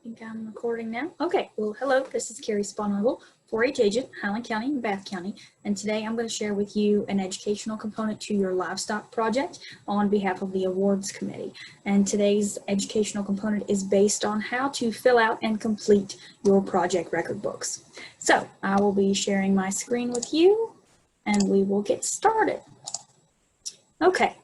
think I'm recording now. Okay, well, hello, this is Carrie Sponhugel, 4-H agent, Highland County and Bath County, and today I'm going to share with you an educational component to your livestock project on behalf of the awards committee. And today's educational component is based on how to fill out and complete your project record books. So I will be sharing my screen with you and we will get started. Okay.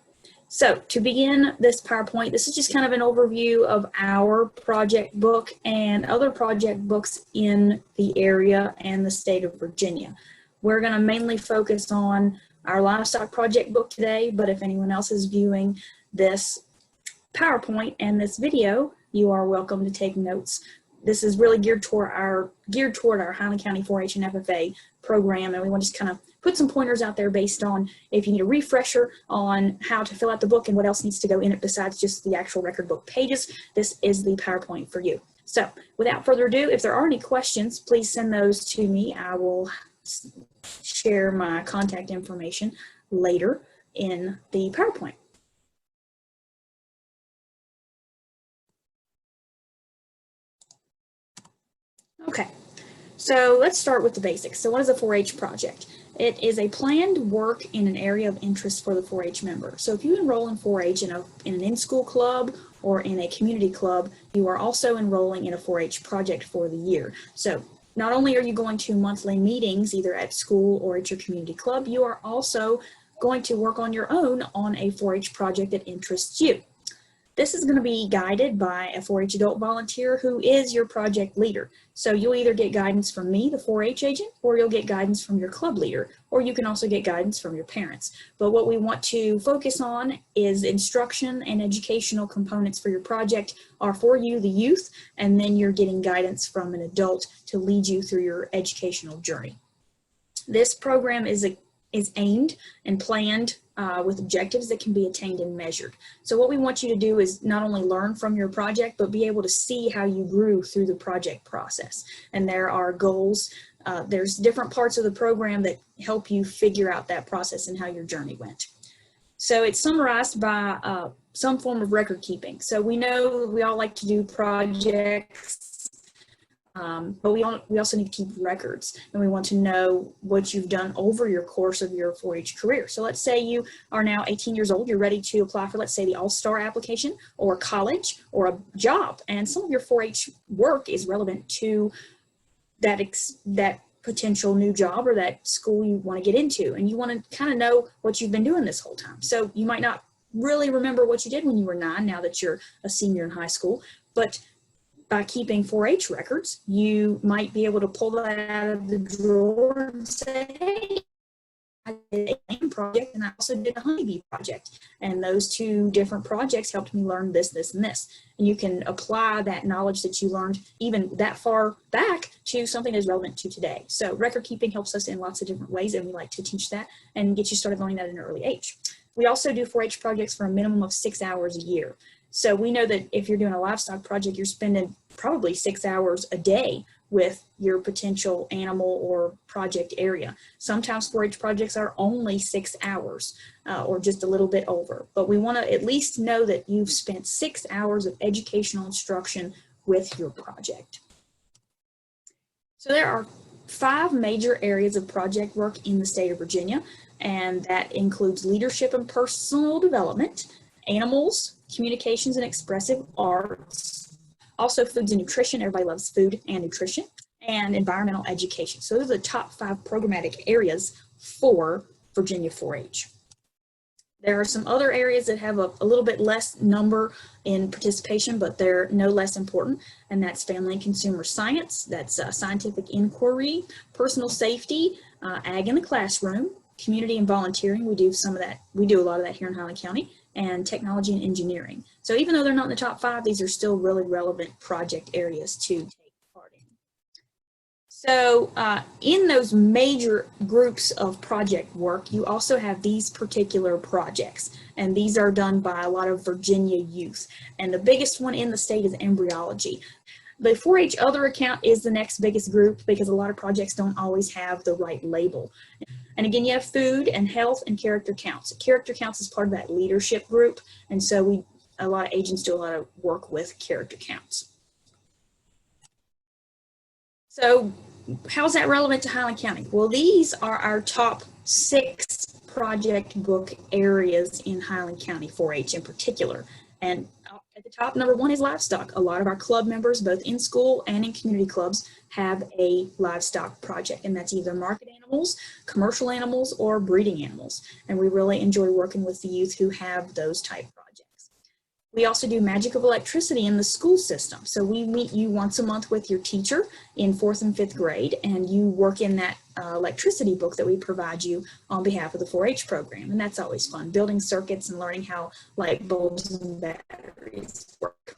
So to begin this PowerPoint, this is just kind of an overview of our project book and other project books in the area and the state of Virginia. We're going to mainly focus on our livestock project book today, but if anyone else is viewing this PowerPoint and this video, you are welcome to take notes. This is really geared toward our Highland County 4-H and FFA program, and we want to just kind of put some pointers out there based on if you need a refresher on how to fill out the book and what else needs to go in it besides just the actual record book pages. This is the PowerPoint for you. So without further ado, if there are any questions, please send those to me. I will share my contact information later in the PowerPoint. Okay, so let's start with the basics. So what is a 4-H project? It is a planned work in an area of interest for the 4-H member. So if you enroll in 4-H in an in-school club or in a community club, you are also enrolling in a 4-H project for the year. So not only are you going to monthly meetings either at school or at your community club, you are also going to work on your own on a 4-H project that interests you. This is going to be guided by a 4-H adult volunteer who is your project leader. So you'll either get guidance from me, the 4-H agent, or you'll get guidance from your club leader, or you can also get guidance from your parents. But what we want to focus on is instruction and educational components for your project are for you, the youth, and then you're getting guidance from an adult to lead you through your educational journey. This program is aimed and planned with objectives that can be attained and measured. So what we want you to do is not only learn from your project, but be able to see how you grew through the project process. And there are goals. There's different parts of the program that help you figure out that process and how your journey went. So it's summarized by some form of record keeping. So we know we all like to do projects, but we also need to keep records, and we want to know what you've done over your course of your 4-H career. So let's say you are now 18 years old, you're ready to apply for, let's say, the All-Star application or college or a job, and some of your 4-H work is relevant to that potential new job or that school you want to get into, and you want to kind of know what you've been doing this whole time. So you might not really remember what you did when you were 9, now that you're a senior in high school, but by keeping 4-H records, you might be able to pull that out of the drawer and say, hey, I did a lamb project and I also did a honeybee project. And those two different projects helped me learn this, this, and this. And you can apply that knowledge that you learned even that far back to something that's relevant to today. So record keeping helps us in lots of different ways, and we like to teach that and get you started learning that at an early age. We also do 4-H projects for a minimum of 6 hours a year. So we know that if you're doing a livestock project, you're spending probably 6 hours a day with your potential animal or project area. Sometimes 4-H projects are only 6 hours or just a little bit over, but we want to at least know that you've spent 6 hours of educational instruction with your project. So there are 5 major areas of project work in the state of Virginia, and that includes leadership and personal development, animals, communications and expressive arts, also foods and nutrition, everybody loves food and nutrition, and environmental education. So those are the top 5 programmatic areas for Virginia 4-H. There are some other areas that have a little bit less number in participation, but they're no less important, and that's family and consumer science, that's scientific inquiry, personal safety, ag in the classroom, community and volunteering. We do some of that. We do a lot of that here in Highland County, and technology and engineering. So even though they're not in the top 5, these are still really relevant project areas to take part in. So in those major groups of project work, you also have these particular projects, and these are done by a lot of Virginia youth. And the biggest one in the state is embryology. The 4-H other account is the next biggest group because a lot of projects don't always have the right label. And again, you have food and health and character counts. Character counts is part of that leadership group, and so a lot of agents do a lot of work with character counts. So how's that relevant to Highland County? Well, these are our top 6 project book areas in Highland County 4-H in particular. And at the top, number 1 is livestock. A lot of our club members, both in school and in community clubs, have a livestock project, and that's either market animals, commercial animals, or breeding animals. And we really enjoy working with the youth who have those type projects. We also do magic of electricity in the school system. So we meet you once a month with your teacher in 4th and 5th grade, and you work in that electricity book that we provide you on behalf of the 4-H program. And that's always fun, building circuits and learning how light bulbs and batteries work.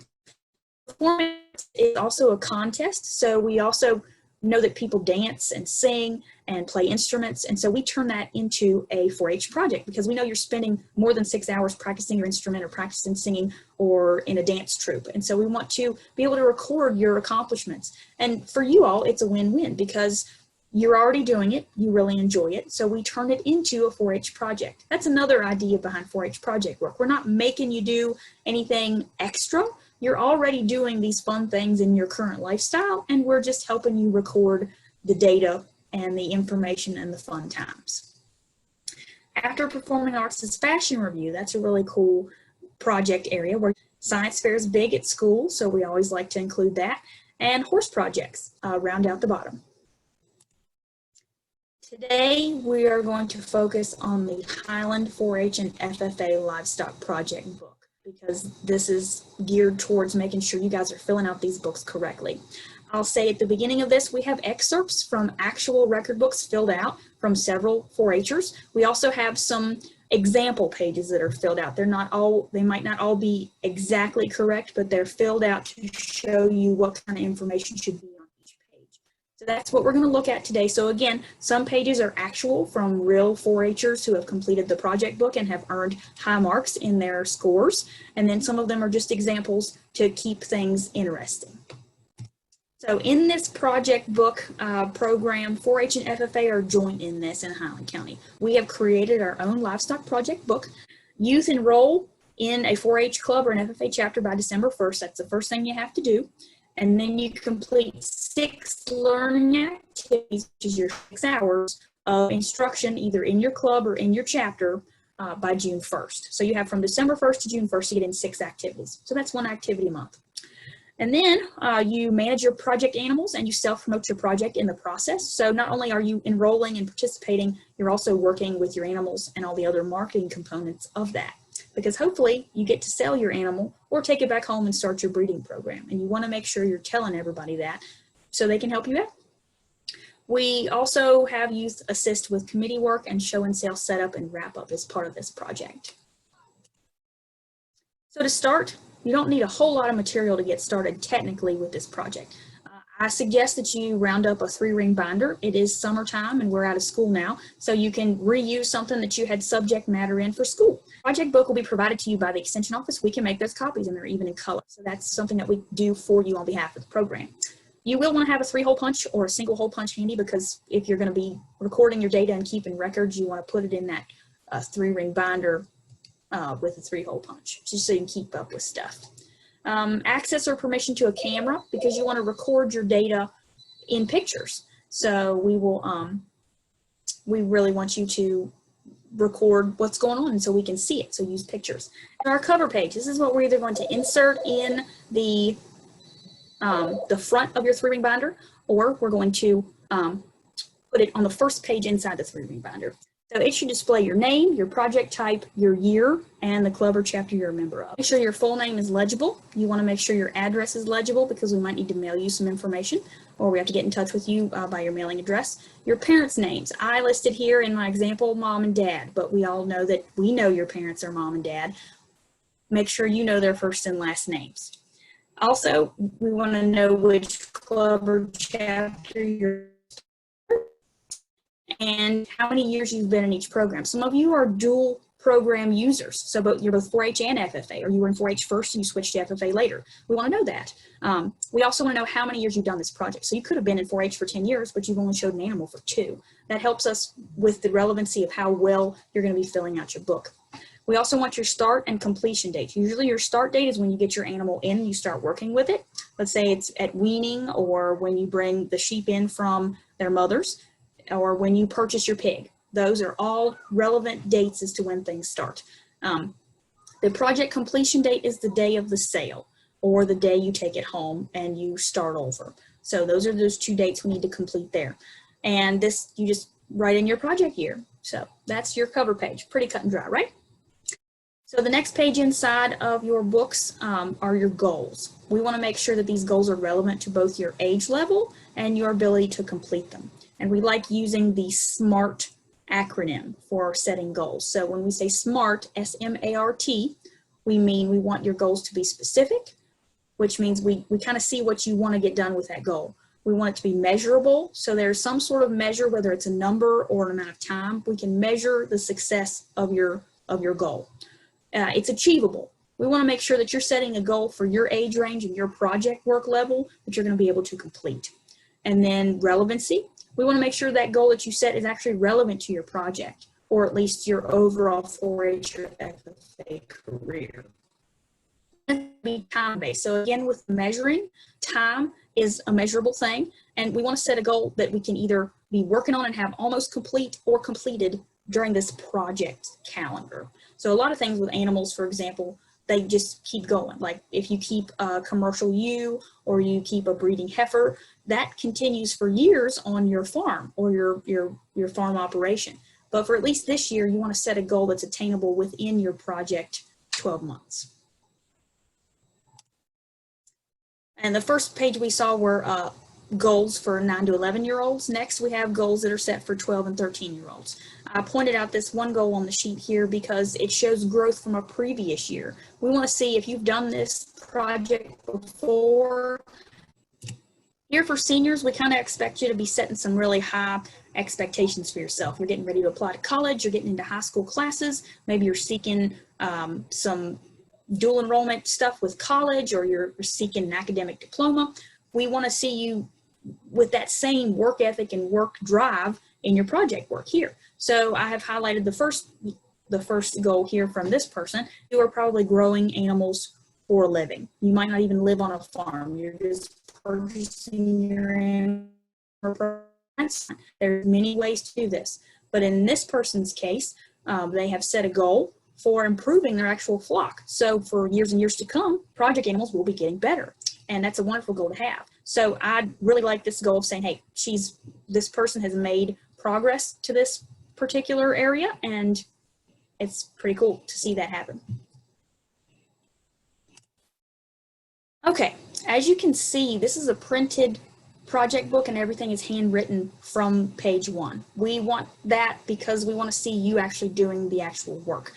Performance is also a contest, so we also know that people dance and sing and play instruments, and so we turn that into a 4-H project because we know you're spending more than 6 hours practicing your instrument or practicing singing or in a dance troupe, and so we want to be able to record your accomplishments. And for you all, it's a win-win because you're already doing it, you really enjoy it, so we turn it into a 4-H project. That's another idea behind 4-H project work. We're not making you do anything extra. You're already doing these fun things in your current lifestyle, and we're just helping you record the data and the information and the fun times. After Performing Arts is Fashion Review, that's a really cool project area where science fair is big at school, so we always like to include that, and horse projects round out the bottom. Today, we are going to focus on the Highland 4-H and FFA Livestock Project book, because this is geared towards making sure you guys are filling out these books correctly. I'll say at the beginning of this, we have excerpts from actual record books filled out from several 4-Hers. We also have some example pages that are filled out. They might not all be exactly correct, but they're filled out to show you what kind of information should be on each page. So that's what we're going to look at today. So again, some pages are actual from real 4-Hers who have completed the project book and have earned high marks in their scores. And then some of them are just examples to keep things interesting. So in this project book program, 4-H and FFA are joint in this in Highland County. We have created our own livestock project book. Youth enroll in a 4-H club or an FFA chapter by December 1st. That's the first thing you have to do. And then you complete 6 learning activities, which is your 6 hours of instruction either in your club or in your chapter by June 1st. So you have from December 1st to June 1st to get in 6 activities. So that's 1 activity a month. And then you manage your project animals and you self-promote your project in the process. So not only are you enrolling and participating, you're also working with your animals and all the other marketing components of that. Because hopefully you get to sell your animal or take it back home and start your breeding program. And you want to make sure you're telling everybody that so they can help you out. We also have youth assist with committee work and show and sale setup and wrap up as part of this project. So to start, you don't need a whole lot of material to get started technically with this project. I suggest that you round up a 3-ring binder. It is summertime and we're out of school now, so you can reuse something that you had subject matter in for school. Project book will be provided to you by the Extension Office. We can make those copies and they're even in color. So that's something that we do for you on behalf of the program. You will want to have a 3-hole punch or a single hole punch handy because if you're going to be recording your data and keeping records, you want to put it in that 3-ring binder with a 3-hole punch, just so you can keep up with stuff. Access or permission to a camera because you want to record your data in pictures. So we will, we really want you to record what's going on so we can see it. So use pictures. And our cover page. This is what we're either going to insert in the front of your 3-ring binder, or we're going to put it on the first page inside the 3-ring binder. So it should display your name, your project type, your year, and the club or chapter you're a member of. Make sure your full name is legible. You want to make sure your address is legible because we might need to mail you some information, or we have to get in touch with you by your mailing address. Your parents' names. I listed here in my example mom and dad, but we all know that we know your parents are mom and dad. Make sure you know their first and last names. Also, we want to know which club or chapter you're and how many years you've been in each program. Some of you are dual program users, so you're both 4-H and FFA, or you were in 4-H first and you switched to FFA later. We want to know that. We also want to know how many years you've done this project. So you could have been in 4-H for 10 years, but you've only showed an animal for 2. That helps us with the relevancy of how well you're going to be filling out your book. We also want your start and completion dates. Usually your start date is when you get your animal in and you start working with it. let's say it's at weaning, or when you bring the sheep in from their mothers, or when you purchase your pig. Those are all relevant dates as to when things start. The project completion date is the day of the sale, or the day you take it home and you start over. So those are those 2 dates we need to complete there. And this, you just write in your project year. So that's your cover page. Pretty cut and dry, right? So the next page inside of your books are your goals. We want to make sure that these goals are relevant to both your age level and your ability to complete them. And we like using the SMART acronym for setting goals. So when we say SMART, S-M-A-R-T, we mean we want your goals to be specific, which means we kind of see what you want to get done with that goal. We want it to be measurable, so there's some sort of measure, whether it's a number or an amount of time. We can measure the success of your goal. It's achievable. We want to make sure that you're setting a goal for your age range and your project work level that you're going to be able to complete. And then relevancy. We want to make sure that goal that you set is actually relevant to your project, or at least your overall 4-H or FFA career. Be time-based. So again, with measuring, time is a measurable thing, and we want to set a goal that we can either be working on and have almost complete or completed during this project calendar. So a lot of things with animals, for example, they just keep going. Like if you keep a commercial ewe or you keep a breeding heifer, that continues for years on your farm or your farm operation. But for at least this year, you want to set a goal that's attainable within your project 12 months. And the first page we saw were goals for 9 to 11-year-olds. Next, we have goals that are set for 12 and 13-year-olds. I pointed out this one goal on the sheet here because it shows growth from a previous year. We want to see if you've done this project before. Here for seniors, we kind of expect you to be setting some really high expectations for yourself. You're getting ready to apply to college, you're getting into high school classes, maybe you're seeking some dual enrollment stuff with college, or you're seeking an academic diploma. We want to see you with that same work ethic and work drive in your project work here. So I have highlighted the first goal here from this person. You are probably growing animals for a living. You might not even live on a farm. You're just purchasing your animal. There's many ways to do this. But in this person's case, they have set a goal for improving their actual flock. So for years and years to come, project animals will be getting better. And that's a wonderful goal to have. So I really like this goal of saying, hey, this person has made progress to this particular area, and it's pretty cool to see that happen. Okay, as you can see, this is a printed project book and everything is handwritten from page 1. We want that because we want to see you actually doing the actual work.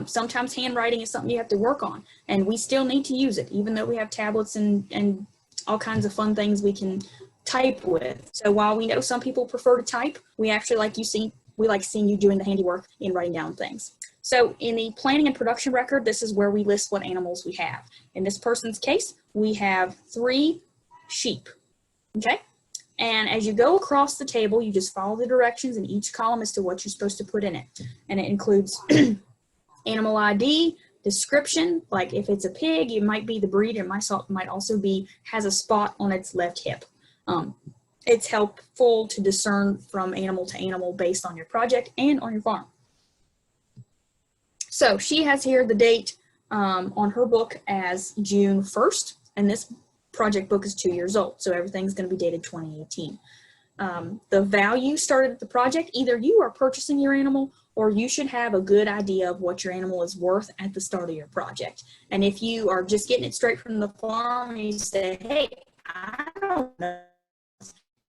Sometimes handwriting is something you have to work on, and we still need to use it, even though we have tablets and all kinds of fun things we can type with. So while we know some people prefer to type, we actually like seeing you doing the handiwork in writing down things. So in the planning and production record, this is where we list what animals we have. In this person's case, we have 3 sheep, okay? And as you go across the table, you just follow the directions in each column as to what you're supposed to put in it. And it includes animal ID, description, like if it's a pig, it might be the breed, it might also be, has a spot on its left hip. It's helpful to discern from animal to animal based on your project and on your farm. So she has here the date on her book as June 1st, and this project book is 2 years old, so everything's going to be dated 2018. The value started at the project. Either you are purchasing your animal, or you should have a good idea of what your animal is worth at the start of your project. And if you are just getting it straight from the farm and you say, hey, I don't know,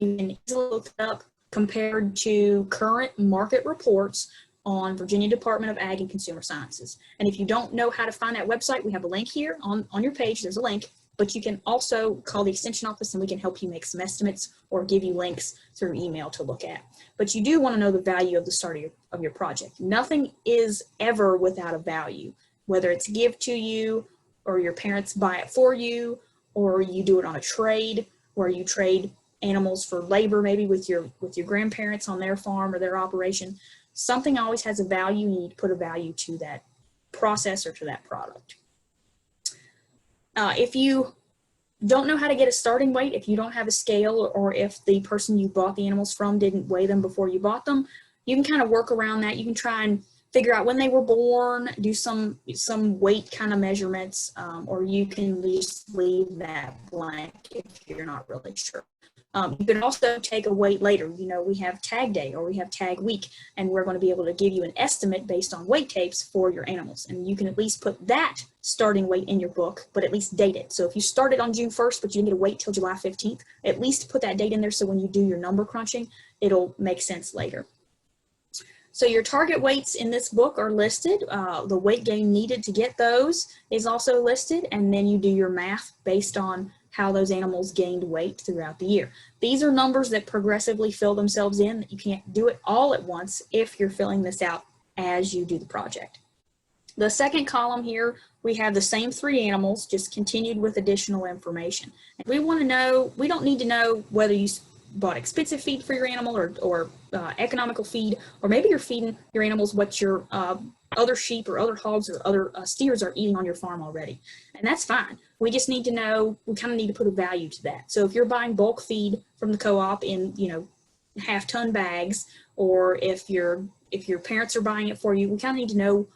you can easily look it up compared to current market reports on Virginia Department of Ag and Consumer Sciences. And if you don't know how to find that website, we have a link here on your page. There's a link. But you can also call the extension office and we can help you make some estimates or give you links through email to look at. But you do want to know the value of the start of your project. Nothing is ever without a value, whether it's give to you or your parents buy it for you, or you do it on a trade where you trade animals for labor, maybe with your grandparents on their farm or their operation. Something always has a value. You need to put a value to that process or to that product. If you don't know how to get a starting weight, if you don't have a scale or if the person you bought the animals from didn't weigh them before you bought them, you can kind of work around that. You can try and figure out when they were born, do some weight kind of measurements, or you can just leave that blank if you're not really sure. You can also take a weight later. You know, we have tag day or we have tag week, and we're going to be able to give you an estimate based on weight tapes for your animals. And you can at least put that starting weight in your book, but at least date it. So if you started on June 1st, but you didn't get a weight till July 15th, at least put that date in there so when you do your number crunching, it'll make sense later. So your target weights in this book are listed. The weight gain needed to get those is also listed, and then you do your math based on how those animals gained weight throughout the year. These are numbers that progressively fill themselves in. You can't do it all at once if you're filling this out as you do the project. The second column here, we have the same 3 animals, just continued with additional information. We want to know, we don't need to know whether you bought expensive feed for your animal or economical feed, or maybe you're feeding your animals what your other sheep or other hogs or other steers are eating on your farm already. And that's fine. We just need to know, we kind of need to put a value to that. So if you're buying bulk feed from the co-op in, you know, half-ton bags, or if your parents are buying it for you, we kind of need to know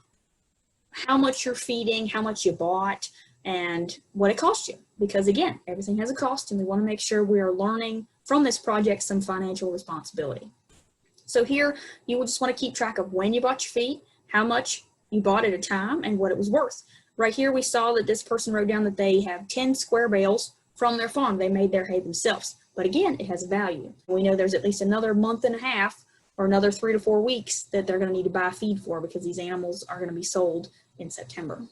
how much you're feeding, how much you bought, and what it cost you. Because again, everything has a cost, and we want to make sure we are learning from this project some financial responsibility. So here, you will just want to keep track of when you bought your feed, how much you bought at a time, and what it was worth. Right here, we saw that this person wrote down that they have 10 square bales from their farm. They made their hay themselves. But again, it has a value. We know there's at least another month and a half or another 3 to 4 weeks that they're going to need to buy feed for, because these animals are going to be sold in September.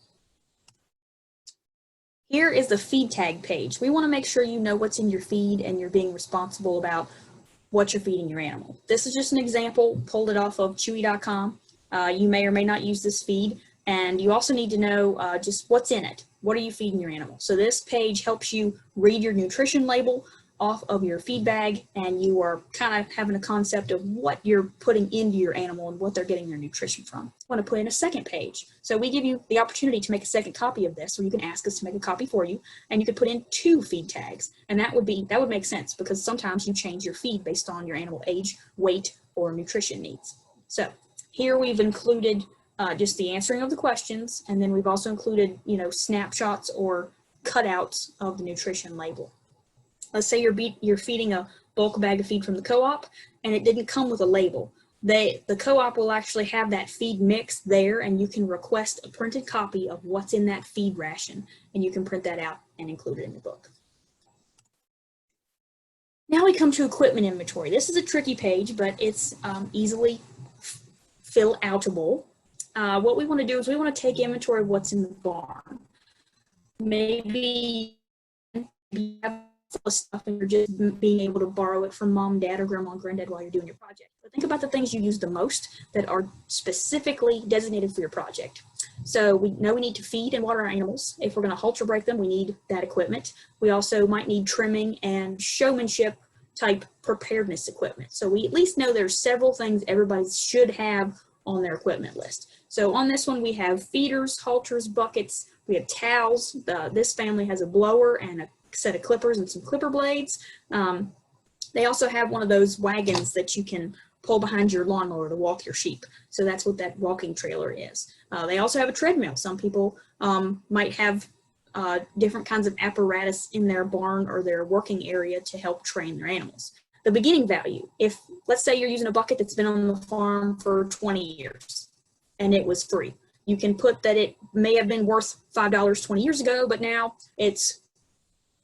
Here is the feed tag page. We want to make sure you know what's in your feed and you're being responsible about what you're feeding your animal. This is just an example, pulled it off of chewy.com. You may or may not use this feed, and you also need to know just what's in it. What are you feeding your animal? So this page helps you read your nutrition label off of your feed bag, and you are kind of having a concept of what you're putting into your animal and what they're getting their nutrition from. I want to put in a second page. So we give you the opportunity to make a second copy of this, or you can ask us to make a copy for you, and you could put in 2 feed tags. And that would make sense, because sometimes you change your feed based on your animal age, weight, or nutrition needs. So here we've included just the answering of the questions, and then we've also included, you know, snapshots or cutouts of the nutrition label. Let's say you're feeding a bulk bag of feed from the co-op, and it didn't come with a label. The co-op will actually have that feed mix there, and you can request a printed copy of what's in that feed ration, and you can print that out and include it in the book. Now we come to equipment inventory. This is a tricky page, but it's easily fill-outable. What we want to do is we want to take inventory of what's in the barn. Maybe you have stuff and you're just being able to borrow it from mom, dad, or grandma and granddad while you're doing your project. But think about the things you use the most that are specifically designated for your project. So we know we need to feed and water our animals. If we're going to halter break them, we need that equipment. We also might need trimming and showmanship type preparedness equipment. So we at least know there's several things everybody should have on their equipment list. So on this one, we have feeders, halters, buckets, we have towels. This family has a blower and a set of clippers and some clipper blades. They also have one of those wagons that you can pull behind your lawnmower to walk your sheep. So that's what that walking trailer is. They also have a treadmill. Some people might have different kinds of apparatus in their barn or their working area to help train their animals. The beginning value, if let's say you're using a bucket that's been on the farm for 20 years and it was free, you can put that it may have been worth $5 20 years ago, but now it's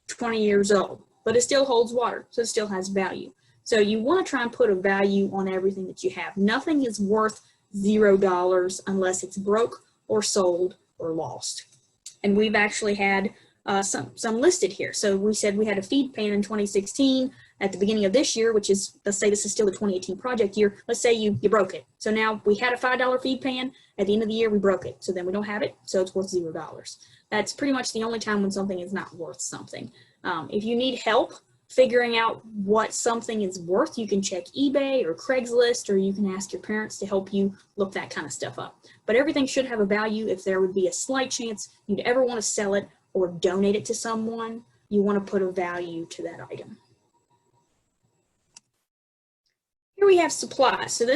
20 years old, but it still holds water, so it still has value. So you want to try and put a value on everything that you have. Nothing is worth $0 unless it's broke or sold or lost. And we've actually had some listed here. So we said we had a feed pan in 2016 at the beginning of this year, which is, let's say this is still the 2018 project year. Let's say you broke it. So now we had a $5 feed pan. At the end of the year, we broke it. So then we don't have it, so it's worth $0. That's pretty much the only time when something is not worth something. If you need help figuring out what something is worth, you can check eBay or Craigslist, or you can ask your parents to help you look that kind of stuff up. But everything should have a value. If there would be a slight chance you'd ever want to sell it or donate it to someone, you want to put a value to that item. Here we have supplies. So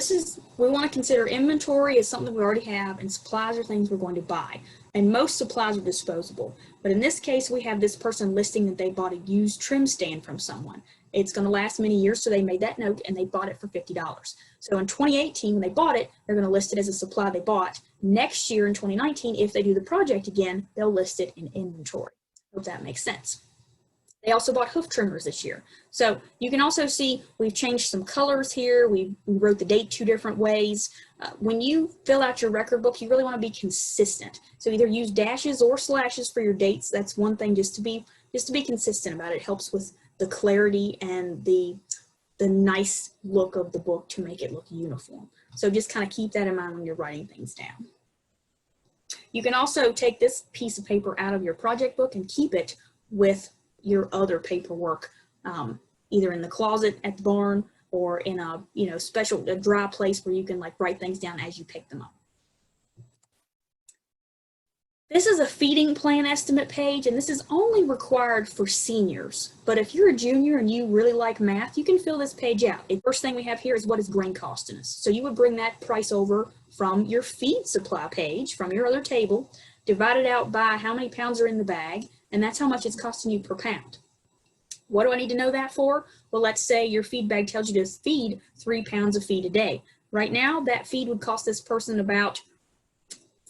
we want to consider inventory as something we already have, and supplies are things we're going to buy. And most supplies are disposable. But in this case, we have this person listing that they bought a used trim stand from someone. It's going to last many years, so they made that note and they bought it for $50. So in 2018, when they bought it, they're going to list it as a supply they bought. Next year in 2019, if they do the project again, they'll list it in inventory. Hope that makes sense. They also bought hoof trimmers this year. So you can also see we've changed some colors here. We wrote the date 2 different ways. When you fill out your record book, you really want to be consistent. So either use dashes or slashes for your dates. That's one thing, just to be consistent about it. It helps with the clarity and the nice look of the book to make it look uniform. So just kind of keep that in mind when you're writing things down. You can also take this piece of paper out of your project book and keep it with your other paperwork, either in the closet at the barn or in a a dry place where you can like write things down as you pick them up. This is a feeding plan estimate page, and this is only required for seniors. But if you're a junior and you really like math, you can fill this page out. The first thing we have here is what is grain costing us. So you would bring that price over from your feed supply page, from your other table, divide it out by how many pounds are in the bag, and that's how much it's costing you per pound. What do I need to know that for? Well, let's say your feed bag tells you to feed 3 pounds of feed a day. Right now, that feed would cost this person about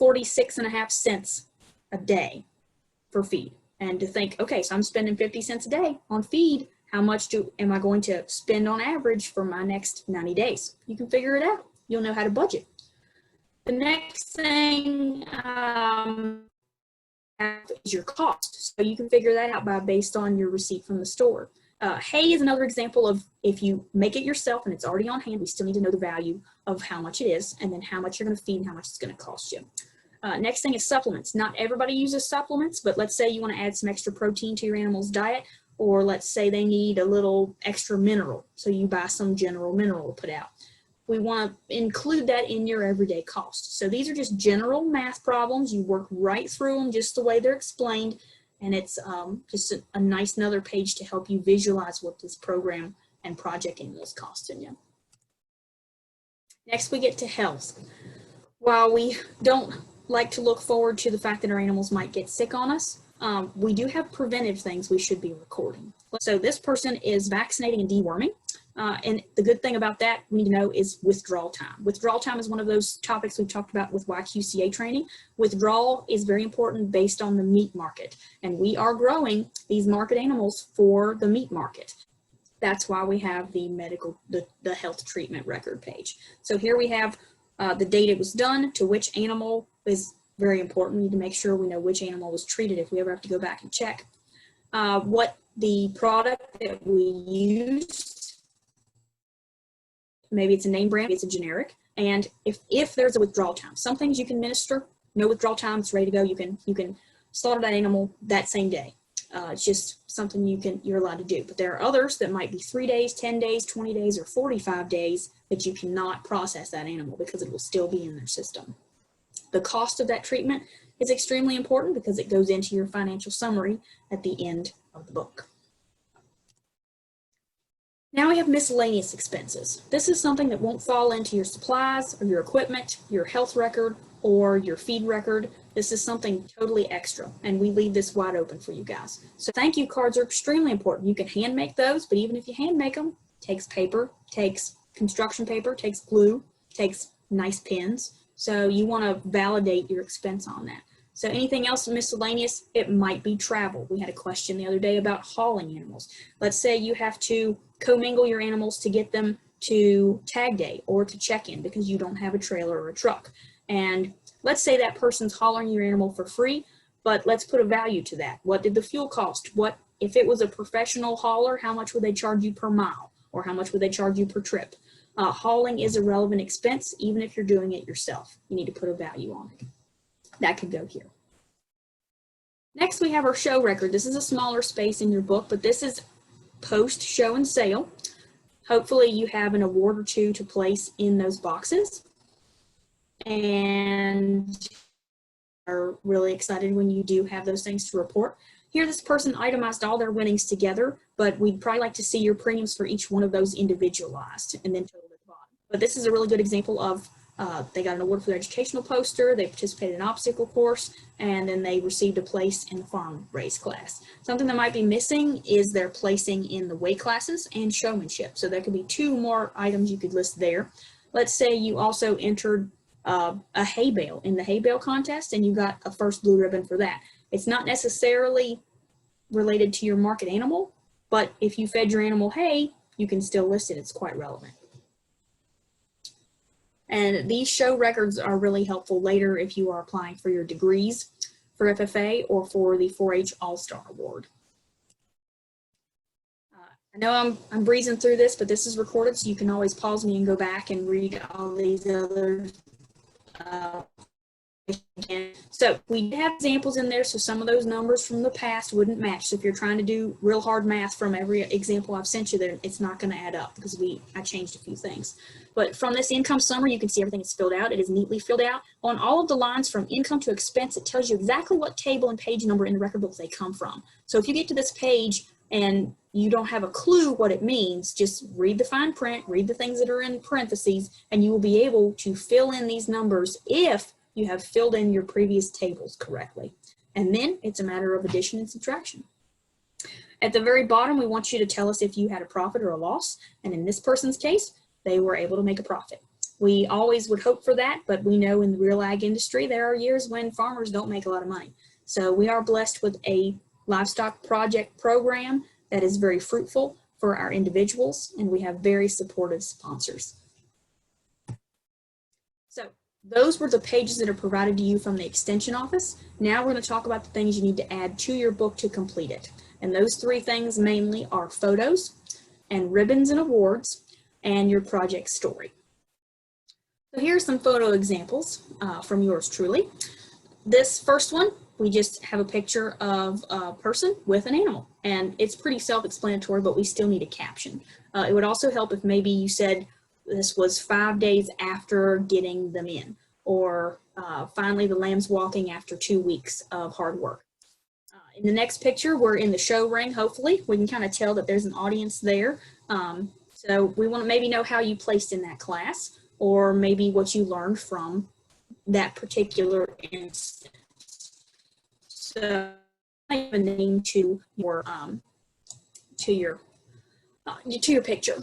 46.5 cents a day for feed. And to think, okay, so I'm spending 50 cents a day on feed. How much am I going to spend on average for my next 90 days? You can figure it out. You'll know how to budget. The next thing is your cost. So you can figure that out based on your receipt from the store. Hay is another example of if you make it yourself and it's already on hand, we still need to know the value of how much it is and then how much you're going to feed and how much it's going to cost you. Next thing is supplements. Not everybody uses supplements, but let's say you want to add some extra protein to your animal's diet, or let's say they need a little extra mineral, so you buy some general mineral to put out. We want to include that in your everyday cost. So these are just general math problems. You work right through them just the way they're explained, and it's just a nice another page to help you visualize what this program and project animal is costing you. Next, we get to health. While we don't like to look forward to the fact that our animals might get sick on us, we do have preventive things we should be recording. So this person is vaccinating and deworming. And the good thing about that we need to know is withdrawal time. Withdrawal time is one of those topics we've talked about with YQCA training. Withdrawal is very important based on the meat market. And we are growing these market animals for the meat market. That's why we have the health treatment record page. So here we have the date it was done, to which animal is very important. We need to make sure we know which animal was treated if we ever have to go back and check. What the product that we used, maybe it's a name brand, maybe it's a generic, and if there's a withdrawal time. Some things you can administer, no withdrawal time, it's ready to go. You can slaughter that animal that same day. It's just something you're allowed to do. But there are others that might be 3 days, 10 days, 20 days, or 45 days that you cannot process that animal because it will still be in their system. The cost of that treatment is extremely important because it goes into your financial summary at the end of the book. Now we have miscellaneous expenses. This is something that won't fall into your supplies or your equipment, your health record, or your feed record. This is something totally extra, and we leave this wide open for you guys. So thank you cards are extremely important. You can hand make those, but even if you hand make them, it takes paper, takes construction paper, takes glue, takes nice pens. So you want to validate your expense on that. So anything else miscellaneous, it might be travel. We had a question the other day about hauling animals. Let's say you have to commingle your animals to get them to tag day or to check-in because you don't have a trailer or a truck. And let's say that person's hauling your animal for free, but let's put a value to that. What did the fuel cost? What if it was a professional hauler, how much would they charge you per mile? Or how much would they charge you per trip? Hauling is a relevant expense, even if you're doing it yourself. You need to put a value on it. That could go here. Next, we have our show record. This is a smaller space in your book, but this is post show and sale. Hopefully you have an award or two to place in those boxes. And are really excited when you do have those things to report. Here, this person itemized all their winnings together, but we'd probably like to see your premiums for each one of those individualized and then total at the bottom. But this is a really good example of they got an award for their educational poster, they participated in an obstacle course, and then they received a place in the farm race class. Something that might be missing is their placing in the weight classes and showmanship. So there could be 2 more items you could list there. Let's say you also entered a hay bale in the hay bale contest and you got a first blue ribbon for that. It's not necessarily related to your market animal, but if you fed your animal hay, you can still list it. It's quite relevant. And these show records are really helpful later if you are applying for your degrees for FFA or for the 4-H All-Star Award. I know I'm breezing through this, but this is recorded, so you can always pause me and go back and read all these other So we have examples in there, so some of those numbers from the past wouldn't match. So if you're trying to do real hard math from every example I've sent you there, it's not going to add up because I changed a few things. But from this income summary, you can see everything is filled out. It is neatly filled out. On all of the lines from income to expense, it tells you exactly what table and page number in the record book they come from. So if you get to this page and you don't have a clue what it means, just read the fine print, read the things that are in parentheses, and you will be able to fill in these numbers if you have filled in your previous tables correctly. And then it's a matter of addition and subtraction. At the very bottom, we want you to tell us if you had a profit or a loss. And in this person's case, they were able to make a profit. We always would hope for that, but we know in the real ag industry, there are years when farmers don't make a lot of money. So we are blessed with a livestock project program that is very fruitful for our individuals, and we have very supportive sponsors. So those were the pages that are provided to you from the Extension Office. Now we're going to talk about the things you need to add to your book to complete it. And those 3 things mainly are photos and ribbons and awards and your project story. So here's some photo examples from yours truly. This first one, we just have a picture of a person with an animal, and it's pretty self-explanatory, but we still need a caption. It would also help if maybe you said this was 5 days after getting them in, or finally the lamb's walking after 2 weeks of hard work. In the next picture, we're in the show ring, hopefully. We can kind of tell that there's an audience there. So we want to maybe know how you placed in that class, or maybe what you learned from that particular instance. So I have a name to your picture.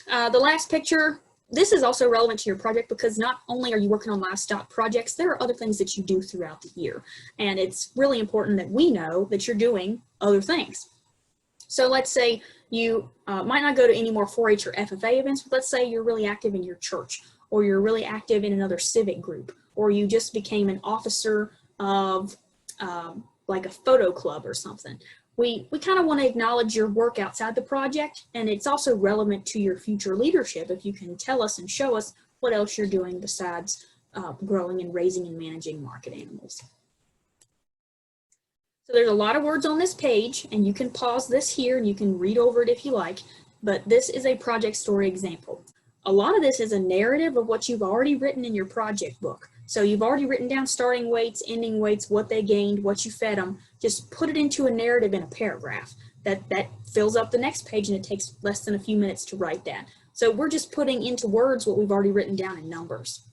The last picture, this is also relevant to your project because not only are you working on livestock projects, there are other things that you do throughout the year. And it's really important that we know that you're doing other things. So let's say you might not go to any more 4-H or FFA events, but let's say you're really active in your church, or you're really active in another civic group, or you just became an officer of like a photo club or something. We kind of want to acknowledge your work outside the project, and it's also relevant to your future leadership if you can tell us and show us what else you're doing besides growing and raising and managing market animals. So there's a lot of words on this page, and you can pause this here and you can read over it if you like, but this is a project story example. A lot of this is a narrative of what you've already written in your project book. So you've already written down starting weights, ending weights, what they gained, what you fed them. Just put it into a narrative in a paragraph. That fills up the next page, and it takes less than a few minutes to write that. So we're just putting into words what we've already written down in numbers.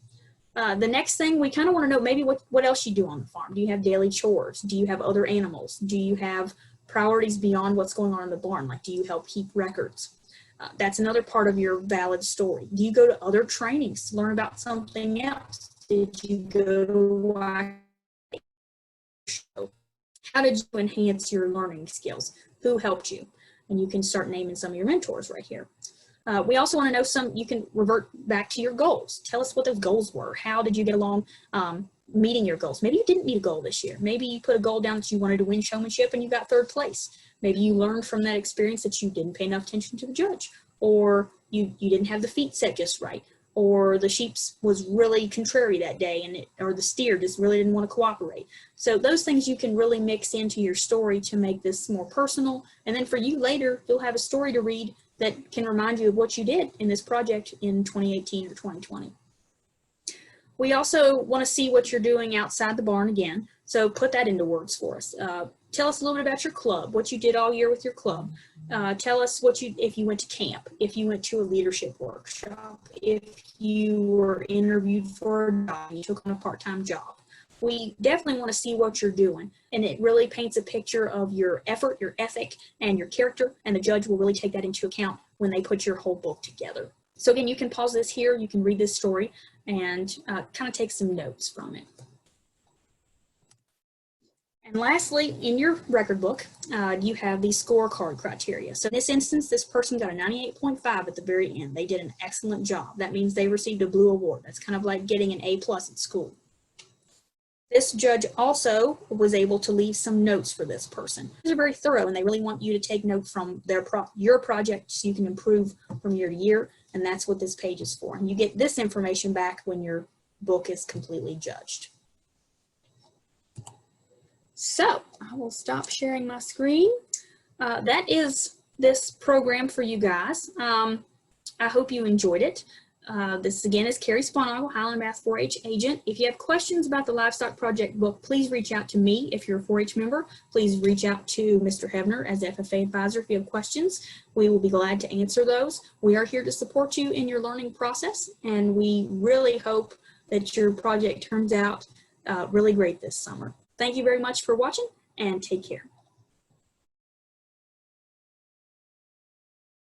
The next thing, we kind of want to know maybe what else you do on the farm. Do you have daily chores? Do you have other animals? Do you have priorities beyond what's going on in the barn? Like, do you help keep records? That's another part of your valid story. Do you go to other trainings to learn about something else? Did you go to a show? How did you enhance your learning skills? Who helped you? And you can start naming some of your mentors right here. We also want to know you can revert back to your goals. Tell us what those goals were. How did you get along meeting your goals? Maybe you didn't meet a goal this year. Maybe you put a goal down that you wanted to win showmanship and you got 3rd place. Maybe you learned from that experience that you didn't pay enough attention to the judge, or you didn't have the feet set just right, or the sheep was really contrary that day, or the steer just really didn't want to cooperate. So those things you can really mix into your story to make this more personal. And then for you later, you'll have a story to read that can remind you of what you did in this project in 2018 or 2020. We also want to see what you're doing outside the barn again. So put that into words for us. Tell us a little bit about your club, what you did all year with your club. Tell us if you went to camp, if you went to a leadership workshop, if you were interviewed for a job, you took on a part-time job. We definitely want to see what you're doing, and it really paints a picture of your effort, your ethic, and your character, and the judge will really take that into account when they put your whole book together. So again, you can pause this here, you can read this story, and kind of take some notes from it. And lastly, in your record book, you have the scorecard criteria. So in this instance, this person got a 98.5 at the very end. They did an excellent job. That means they received a blue award. That's kind of like getting an A+ at school. This judge also was able to leave some notes for this person. These are very thorough, and they really want you to take note from your project so you can improve from year to year, and that's what this page is for. And you get this information back when your book is completely judged. So I will stop sharing my screen. That is this program for you guys. I hope you enjoyed it. This again is Carrie Sponagle, Highland Math 4-H agent. If you have questions about the Livestock Project book, please reach out to me. If you're a 4-H member, please reach out to Mr. Hebner as FFA advisor if you have questions. We will be glad to answer those. We are here to support you in your learning process, and we really hope that your project turns out really great this summer. Thank you very much for watching, and take care.